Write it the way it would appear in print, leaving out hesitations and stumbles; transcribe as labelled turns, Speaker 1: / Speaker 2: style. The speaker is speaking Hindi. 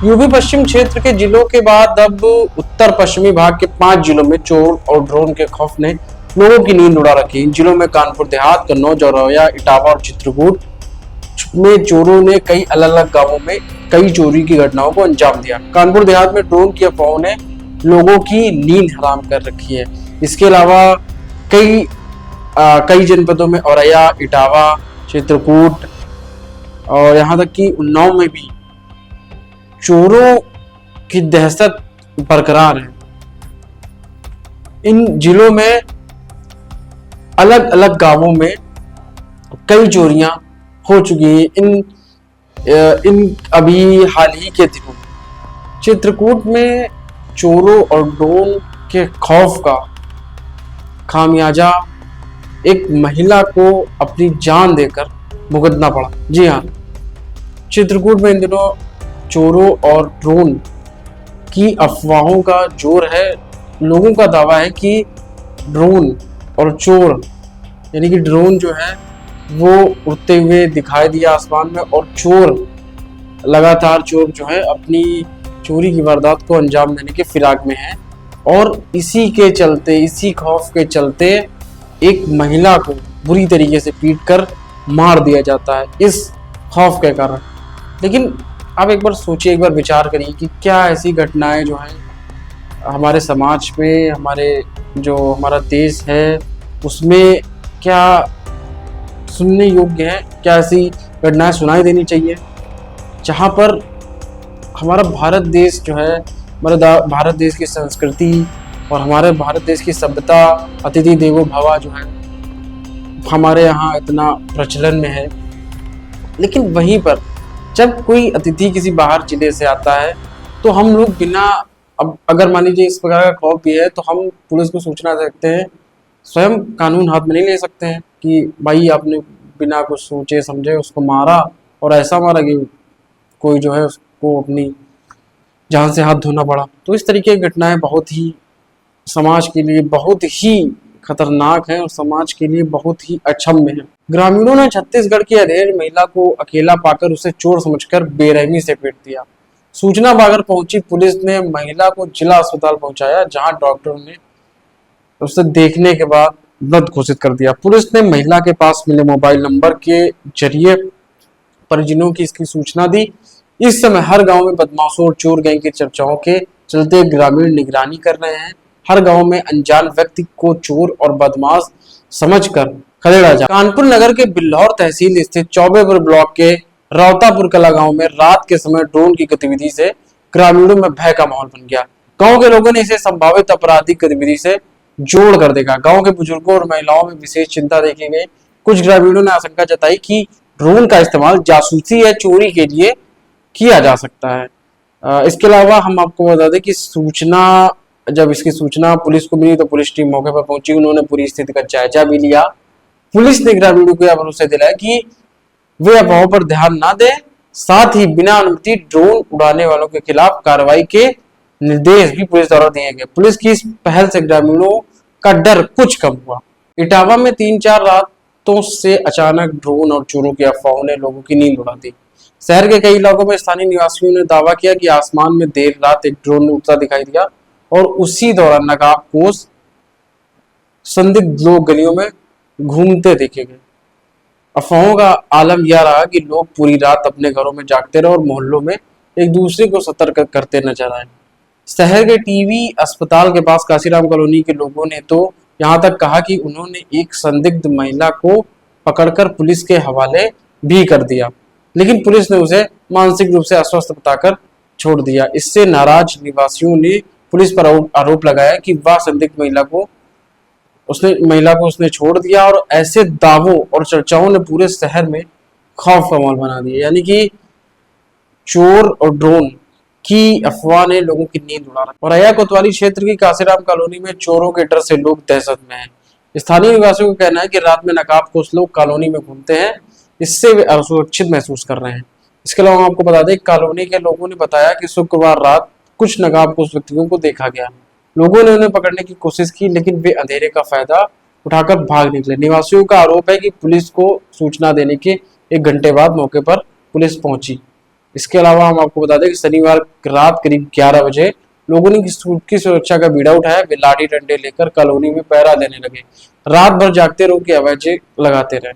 Speaker 1: यूपी पश्चिम क्षेत्र के जिलों के बाद अब उत्तर पश्चिमी भाग के 5 जिलों में चोर और ड्रोन के खौफ ने लोगों की नींद उड़ा रखी। इन जिलों में कानपुर देहात, कन्नौज, औरैया, इटावा और चित्रकूट में चोरों ने कई अलग अलग गांवों में कई चोरी की घटनाओं को अंजाम दिया। कानपुर देहात में ड्रोन की अफवाहों ने लोगों की नींद हराम कर रखी है। इसके अलावा कई जनपदों में औरैया, इटावा, चित्रकूट और यहाँ तक कि उन्नाव में भी चोरों की दहशत बरकरार है। इन जिलों में अलग अलग गांवों में कई चोरियां हो चुकी हैं। इन अभी हाल ही के दिनों में चित्रकूट में चोरों और ड्रोन के खौफ का खामियाजा एक महिला को अपनी जान देकर भुगतना पड़ा। जी हाँ, चित्रकूट में इन दिनों चोरों और ड्रोन की अफवाहों का जोर है। लोगों का दावा है कि ड्रोन और चोर यानी कि ड्रोन जो है वो उड़ते हुए दिखाई दिया आसमान में और लगातार चोर जो है अपनी चोरी की वारदात को अंजाम देने के फिराक में है। और इसी खौफ के चलते एक महिला को बुरी तरीके से पीटकर मार दिया जाता है इस खौफ के कारण। लेकिन आप एक बार सोचिए, एक बार विचार करिए कि क्या ऐसी घटनाएं जो हैं हमारे समाज में, हमारा देश है उसमें क्या सुनने योग्य है? क्या ऐसी घटनाएं सुनाई देनी चाहिए जहां पर हमारा भारत देश जो है, भारत देश की संस्कृति और हमारे भारत देश की सभ्यता, अतिथि देवो भव जो है हमारे यहाँ इतना प्रचलन में है। लेकिन वहीं पर जब कोई अतिथि किसी बाहर जिले से आता है तो हम लोग अब अगर मान लीजिए इस प्रकार का खौफ भी है तो हम पुलिस को सूचना दे सकते हैं, स्वयं कानून हाथ में नहीं ले सकते हैं कि भाई आपने बिना कुछ सोचे समझे उसको मारा और ऐसा मारा कि कोई जो है उसको अपनी जान से हाथ धोना पड़ा। तो इस तरीके की घटनाएं बहुत ही समाज के लिए बहुत ही खतरनाक है और समाज के लिए बहुत ही अक्षम्य है। ग्रामीणों ने छत्तीसगढ़ की अधेड़ महिला को अकेला पाकर उसे चोर समझकर बेरहमी से पीट दिया। सूचना पाकर पहुंची पुलिस ने महिला को जिला अस्पताल पहुंचाया, जहां डॉक्टरों ने उसे देखने के बाद मृत घोषित कर दिया। पुलिस ने महिला के पास मिले मोबाइल नंबर के जरिए परिजनों की इसकी सूचना दी। इस समय हर गांव में बदमाशों और चोर गैंग की चर्चाओं के चलते ग्रामीण निगरानी कर रहे हैं। हर गांव में अनजान व्यक्ति को चोर और बदमाश समझकर खदेड़ा जा। कानपुर नगर के बिल्हौर तहसील स्थित चौबेपुर ब्लॉक के रावतापुर कला गांव में रात के समय ड्रोन की गतिविधि से ग्रामीणों में भय का माहौल बन गया। गांव के लोगों ने इसे संभावित आपराधिक गतिविधि से जोड़ कर देखा। गांव के बुजुर्गों और महिलाओं में विशेष चिंता देखी गई। कुछ ग्रामीणों ने आशंका जताई कि ड्रोन का इस्तेमाल जासूसी या चोरी के लिए किया जा सकता है। इसके अलावा हम आपको बता दें कि जब इसकी सूचना पुलिस को मिली तो पुलिस टीम मौके पर पहुंची। उन्होंने पूरी स्थिति का जायजा भी लिया। पुलिस ने ग्रामीणों को यह भरोसा दिलाया कि वे अफवाहों पर ध्यान न दें, साथ ही बिना अनुमति ड्रोन उड़ाने वालों के खिलाफ कार्रवाई के निर्देश भी पुलिस द्वारा दिए गए। पुलिस की इस पहल से ग्रामीणों का डर कुछ कम हुआ। इटावा में 3-4 रातों से अचानक ड्रोन और चोरों की अफवाहों ने लोगों की नींद उड़ा दी। शहर के कई इलाकों में स्थानीय निवासियों ने दावा किया कि आसमान में देर रात एक ड्रोन उड़ता दिखाई दिया और उसी दौरान नकाबपोश संदिग्ध लोग गलियों में घूमते देखे गए। अफवाहों का आलम यह रहा कि लोग पूरी रात अपने घरों में जागते रहे और मोहल्लों में एक दूसरे को सतर्क करते नजर आए। शहर के टीबी अस्पताल के पास काशीराम कॉलोनी के लोगों ने तो यहाँ तक कहा कि उन्होंने एक संदिग्ध महिला को पकड़कर पुलिस के हवाले भी कर दिया, लेकिन पुलिस ने उसे मानसिक रूप से अस्वस्थ बताकर छोड़ दिया। इससे नाराज निवासियों ने पुलिस पर आरोप लगाया कि वह संदिग्ध महिला को उसने छोड़ दिया और ऐसे दावों और चर्चाओं ने पूरे शहर में खौफ का माहौल बना दिया। यानी कि चोर और ड्रोन की अफवाह ने लोगों की नींद उड़ा रखी। औरैया कोतवाली क्षेत्र की काशीराम कॉलोनी में चोरों के डर से लोग दहशत में हैं। स्थानीय निवासियों का कहना है कि रात में नकाबपोश लोग कॉलोनी में घूमते हैं, इससे वे असुरक्षित महसूस कर रहे हैं। इसके अलावा आपको बता दें, कॉलोनी के लोगों ने बताया कि शुक्रवार रात कुछ नकाबपोश व्यक्तियों को देखा गया। लोगों ने उन्हें पकड़ने की कोशिश की, लेकिन वे अंधेरे का फायदा उठाकर भाग निकले। निवासियों का आरोप है कि पुलिस को सूचना देने के 1 घंटे बाद मौके पर पुलिस पहुंची। इसके अलावा हम आपको बता दें कि शनिवार रात करीब 11 बजे लोगों ने की सुरक्षा का बीड़ा उठाया। वे लाठी डंडे लेकर कॉलोनी में पहरा देने लगे। रात भर जागते रहो कि आवाजें लगाते रहे।